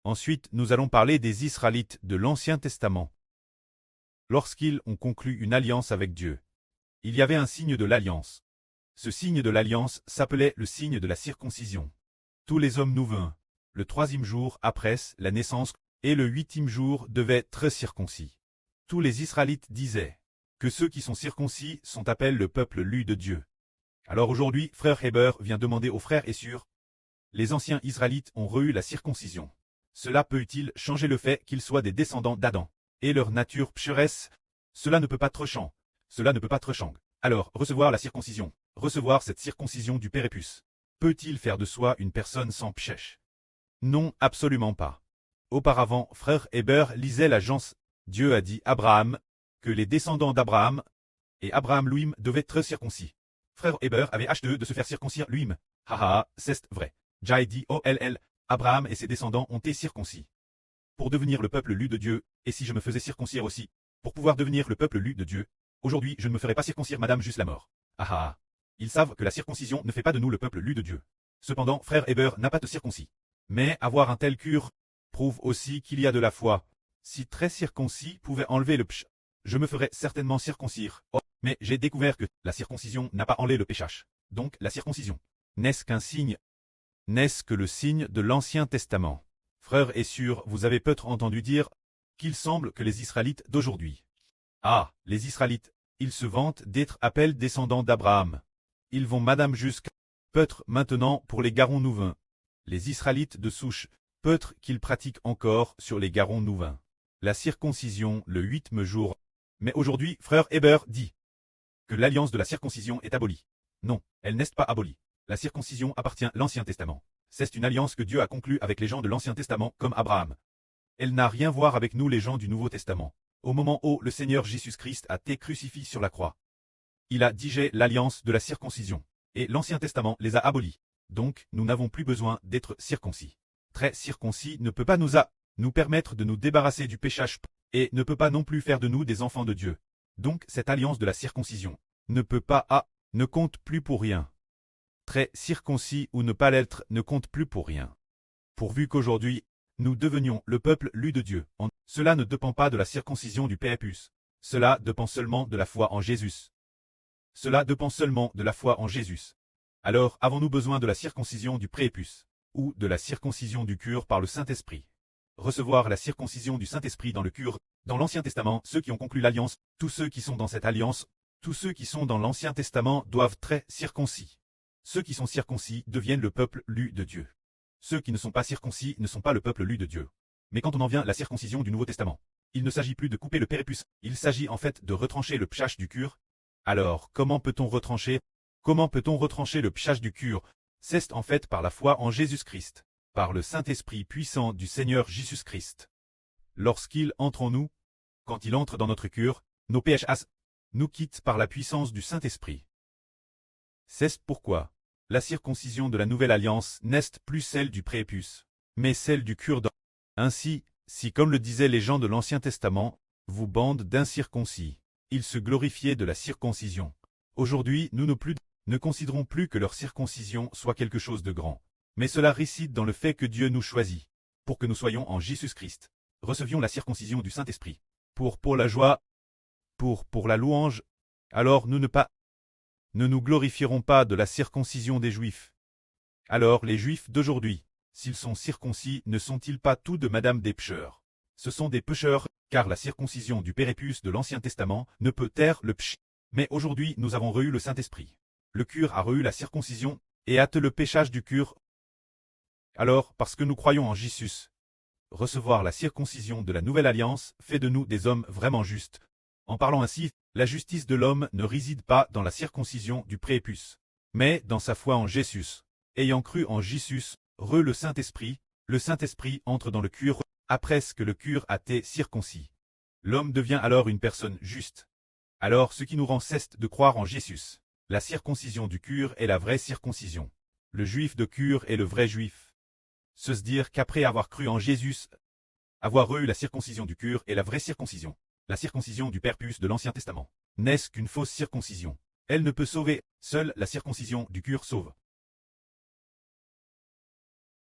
Ensuite, nous allons parler des Israélites de l'Ancien Testament. Lorsqu'ils ont conclu une alliance avec Dieu, il y avait un signe de l'alliance. Ce signe de l'alliance s'appelait le signe de la circoncision. Tous les hommes nouveaux, le 3e jour après la naissance et le 8e jour devaient être circoncis. Tous les Israélites disaient que ceux qui sont circoncis sont appelés le peuple lu de Dieu. Alors aujourd'hui, frère Heber vient demander aux frères et sœurs, les anciens Israélites ont reçu la circoncision. Cela peut-il changer le fait qu'ils soient des descendants d'Adam et leur nature pécheresse? Cela ne peut pas être chang. Cela ne peut pas être chang. Alors, recevoir la circoncision, recevoir cette circoncision du Pérépus, peut-il faire de soi une personne sans péché? Non, absolument pas. Auparavant, frère Heber lisait l'agence. Dieu a dit à Abraham que les descendants d'Abraham et Abraham lui-même devaient être circoncis. Frère Heber avait acheté de se faire circoncire lui-même. Haha, c'est vrai. J'ai dit OLL, Abraham et ses descendants ont été circoncis. Pour devenir le peuple lu de Dieu, et si je me faisais circoncire aussi, pour pouvoir devenir le peuple lu de Dieu, aujourd'hui je ne me ferai pas circoncire madame juste la mort. Haha. Ils savent que la circoncision ne fait pas de nous le peuple lu de Dieu. Cependant, frère Heber n'a pas de circoncis. Mais avoir un tel cure prouve aussi qu'il y a de la foi. Si très circoncis pouvait enlever le péché, je me ferais certainement circoncire. Oh, mais j'ai découvert que la circoncision n'a pas enlevé le péchage. Donc la circoncision, n'est-ce qu'un signe? N'est-ce que le signe de l'Ancien Testament? Frères et sœurs, vous avez peut-être entendu dire qu'il semble que les Israélites d'aujourd'hui. Ah, les Israélites, ils se vantent d'être appelés descendants d'Abraham. Ils vont madame jusqu'à peut-être maintenant pour les garons nouveaux. Les Israélites de souche, peut-être qu'ils pratiquent encore sur les garons nouveaux la circoncision le 8e jour. Mais aujourd'hui, frère Heber dit que l'alliance de la circoncision est abolie. Non, elle n'est pas abolie. La circoncision appartient à l'Ancien Testament. C'est une alliance que Dieu a conclue avec les gens de l'Ancien Testament comme Abraham. Elle n'a rien à voir avec nous les gens du Nouveau Testament. Au moment où le Seigneur Jésus-Christ a été crucifié sur la croix, il a digé l'alliance de la circoncision, et l'Ancien Testament les a abolis. Donc, nous n'avons plus besoin d'être circoncis. Très circoncis ne peut pas nous permettre de nous débarrasser du péchage, et ne peut pas non plus faire de nous des enfants de Dieu. Donc, cette alliance de la circoncision ne compte plus pour rien. Très circoncis ou ne pas l'être ne compte plus pour rien. Pourvu qu'aujourd'hui, nous devenions le peuple lu de Dieu. Cela ne dépend pas de la circoncision du Pérépus. Cela dépend seulement de la foi en Jésus. Cela dépend seulement de la foi en Jésus. Alors, avons-nous besoin de la circoncision du Prépuce, ou de la circoncision du cure par le Saint-Esprit? Recevoir la circoncision du Saint-Esprit dans le cure, dans l'Ancien Testament, ceux qui ont conclu l'alliance, tous ceux qui sont dans cette alliance, tous ceux qui sont dans l'Ancien Testament doivent être circoncis. Ceux qui sont circoncis deviennent le peuple lu de Dieu. Ceux qui ne sont pas circoncis ne sont pas le peuple lu de Dieu. Mais quand on en vient à la circoncision du Nouveau Testament, il ne s'agit plus de couper le Pérépus, il s'agit en fait de retrancher le pshach du cure. Alors, comment peut-on retrancher le pshach du cure? C'est en fait par la foi en Jésus-Christ, par le Saint-Esprit puissant du Seigneur Jésus-Christ. Lorsqu'il entre en nous, quand il entre dans notre cure, nos péchés nous quittent par la puissance du Saint-Esprit. C'est pourquoi la circoncision de la nouvelle alliance n'est plus celle du prépuce, mais celle du cure. Ainsi, si comme le disaient les gens de l'Ancien Testament, vous bande d'incirconcis, ils se glorifiaient de la circoncision. Aujourd'hui, nous ne considérons plus que leur circoncision soit quelque chose de grand. Mais cela réside dans le fait que Dieu nous choisit, pour que nous soyons en Jésus-Christ, recevions la circoncision du Saint-Esprit, pour la joie, pour la louange. Alors ne nous glorifierons pas de la circoncision des Juifs. Alors les Juifs d'aujourd'hui, s'ils sont circoncis, ne sont-ils pas tous de madame des pécheurs? Ce sont des pécheurs, car la circoncision du Pérépus de l'Ancien Testament ne peut taire le péché. Mais aujourd'hui nous avons reçu le Saint-Esprit. Le cure a reçu la circoncision, et hâte le péchage du cure. Alors, parce que nous croyons en Jésus, recevoir la circoncision de la nouvelle alliance fait de nous des hommes vraiment justes. En parlant ainsi, la justice de l'homme ne réside pas dans la circoncision du prépuce, mais dans sa foi en Jésus. Ayant cru en Jésus, le Saint-Esprit entre dans le cure, après que le cure a été circoncis. L'homme devient alors une personne juste. Alors ce qui nous rend cesse de croire en Jésus. La circoncision du cure est la vraie circoncision. Le juif de cure est le vrai juif. Se dire qu'après avoir cru en Jésus, avoir eu la circoncision du cure est la vraie circoncision. La circoncision du Pérépus de l'Ancien Testament n'est-ce qu'une fausse circoncision. Elle ne peut sauver, seule la circoncision du cure sauve.